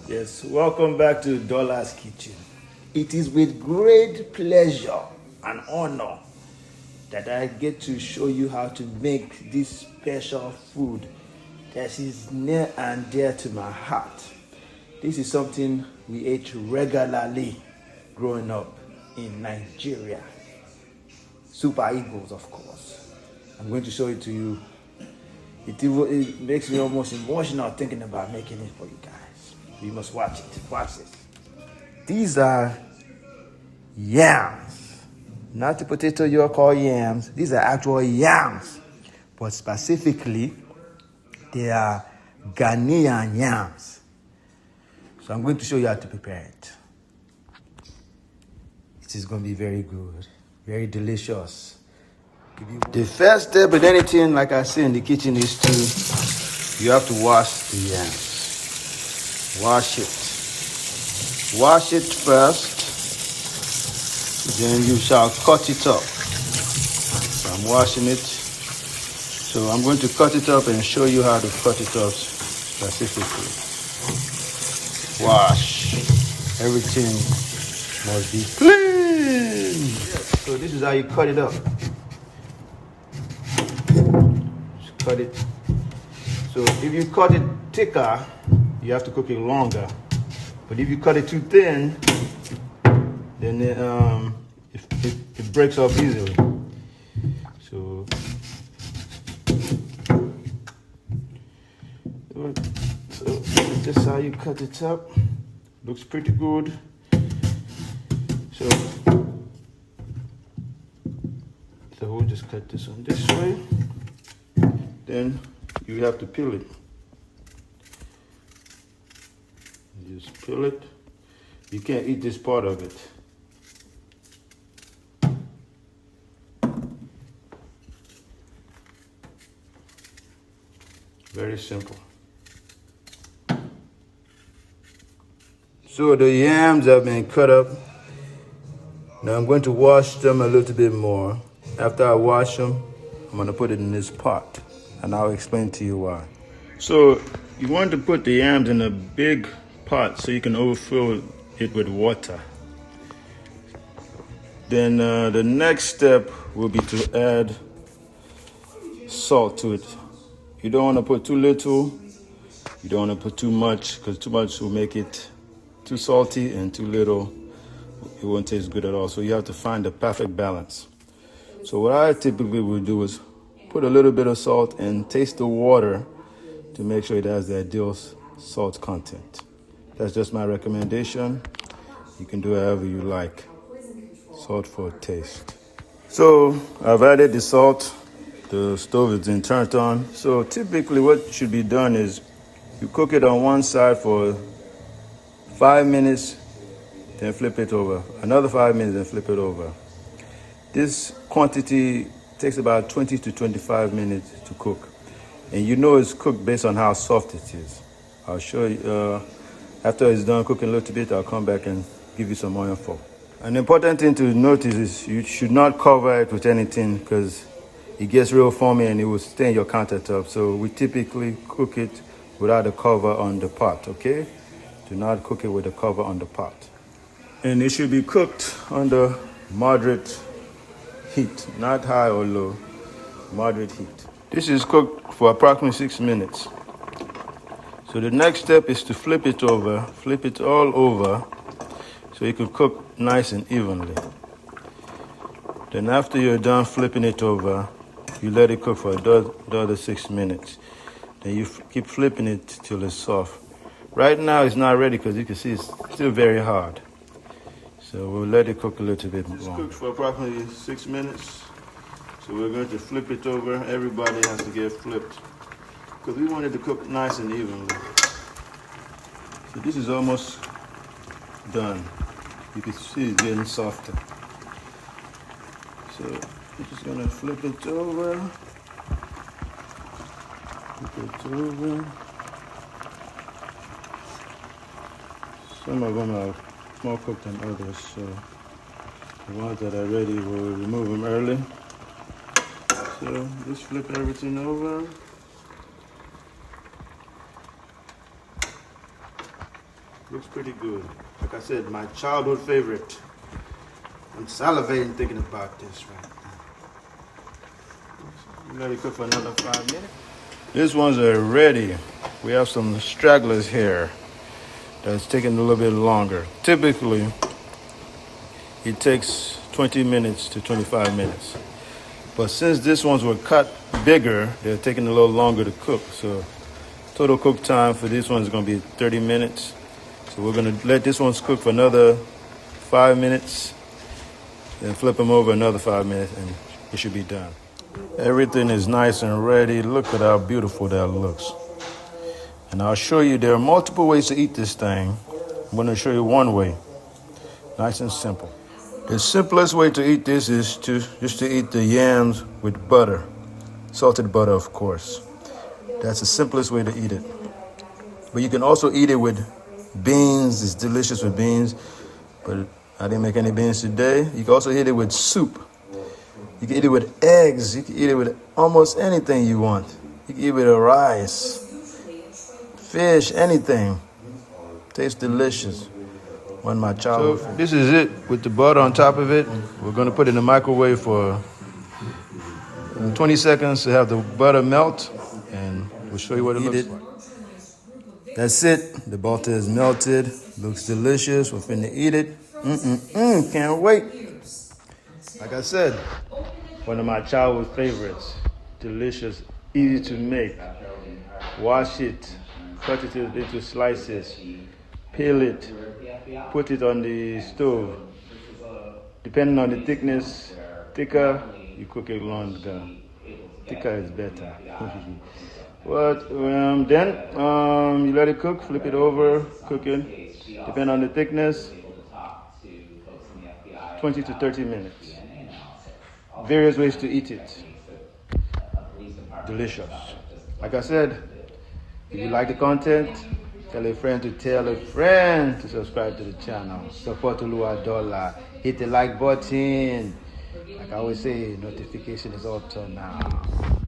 Yes, welcome back to Dollar's Kitchen. It is with great pleasure and honor that I get to show you how to make this special food that is near and dear to my heart. This is something we ate regularly growing up in Nigeria. Super Eagles, of course. I'm going to show it to you. It makes me almost emotional thinking about making it for you guys. You must watch it. Watch this. These are yams. Not the potato you call yams. These are actual yams. But specifically, they are Ghanaian yams. So I'm going to show you how to prepare it. It is going to be very good. Very delicious. The first step in anything, like I say in the kitchen, is you have to wash the yams. Wash it. Wash it first. Then you shall cut it up. So I'm washing it. So I'm going to cut it up and show you how to cut it up specifically. Wash. Everything must be clean. So this is how you cut it up. Just cut it. So if you cut it thicker, you have to cook it longer. But if you cut it too thin, then it breaks off easily. So this is how you cut it up. Looks pretty good. So we'll just cut this one this way. Then you have to peel it. You just peel it. You can't eat this part of it. Very simple. So the yams have been cut up. Now I'm going to wash them a little bit more. After I wash them, I'm going to put it in this pot, and I'll explain to you why. So you want to put the yams in a big pot so you can overfill it with water. Then the next step will be to add salt to it. You don't want to put too little. You don't want to put too much, because too much will make it too salty, and too little, it won't taste good at all. So you have to find the perfect balance. So what I typically would do is put a little bit of salt and taste the water to make sure it has the ideal salt content. That's just my recommendation. You can do however you like. Salt for taste. So I've added the salt. The stove is been turned on. So typically what should be done is you cook it on one side for 5 minutes, then flip it over. Another 5 minutes, then flip it over. This quantity takes about 20 to 25 minutes to cook. And you know it's cooked based on how soft it is. I'll show you, after it's done cooking a little bit, I'll come back and give you some more info. An important thing to notice is you should not cover it with anything, because it gets real foamy and it will stain your countertop. So we typically cook it without a cover on the pot, okay? Do not cook it with a cover on the pot. And it should be cooked under moderate heat, not high or low, moderate heat. This is cooked for approximately 6 minutes. So the next step is to flip it over, flip it all over, so it could cook nice and evenly. Then after you're done flipping it over, you let it cook for the other 6 minutes. Then you keep flipping it till it's soft. Right now it's not ready because you can see it's still very hard. So we'll let it cook a little bit longer. It's cooked for approximately 6 minutes. So we're going to flip it over. Everybody has to get flipped, because we want it to cook nice and evenly. So this is almost done. You can see it's getting softer. So I'm just gonna flip it over. Flip it over. Some of them are more cooked than others, so the ones that are ready, we'll remove them early. So just flip everything over. Looks pretty good. Like I said, my childhood favorite. I'm salivating thinking about this right now. Let it cook for another 5 minutes. These ones are ready. We have some stragglers here that's taking a little bit longer. Typically, it takes 20 minutes to 25 minutes. But since these ones were cut bigger, they're taking a little longer to cook. So total cook time for this one is going to be 30 minutes. So we're going to let this one cook for another 5 minutes. Then flip them over another 5 minutes and it should be done. Everything is nice and ready. Look at how beautiful that looks. And I'll show you there are multiple ways to eat this thing. I'm going to show you one way. Nice and simple. The simplest way to eat this is just to eat the yams with butter. Salted butter, of course. That's the simplest way to eat it. But you can also eat it with beans. It's delicious with beans. But I didn't make any beans today. You can also eat it with soup. You can eat it with eggs. You can eat it with almost anything you want. You can eat it with rice, fish, anything. Tastes delicious. One of my childhood. So this is it with the butter on top of it. We're going to put it in the microwave for 20 seconds to have the butter melt, and we'll show you what it looks like. That's it. The butter is melted. Looks delicious. We're finna eat it. Can't wait. Like I said, one of my childhood favorites. Delicious, easy to make. Wash it, cut it into slices, peel it, put it on the stove. Depending on the thickness, thicker, you cook it longer. Thicker is better. But then you let it cook, flip it over, cook it. Depending on the thickness, 20 to 30 minutes. Various ways to eat it. Delicious. Like I said, if you like the content, tell a friend to subscribe to the channel. Support Oluwadola. Hit the like button. Like I always say, notification is up till now.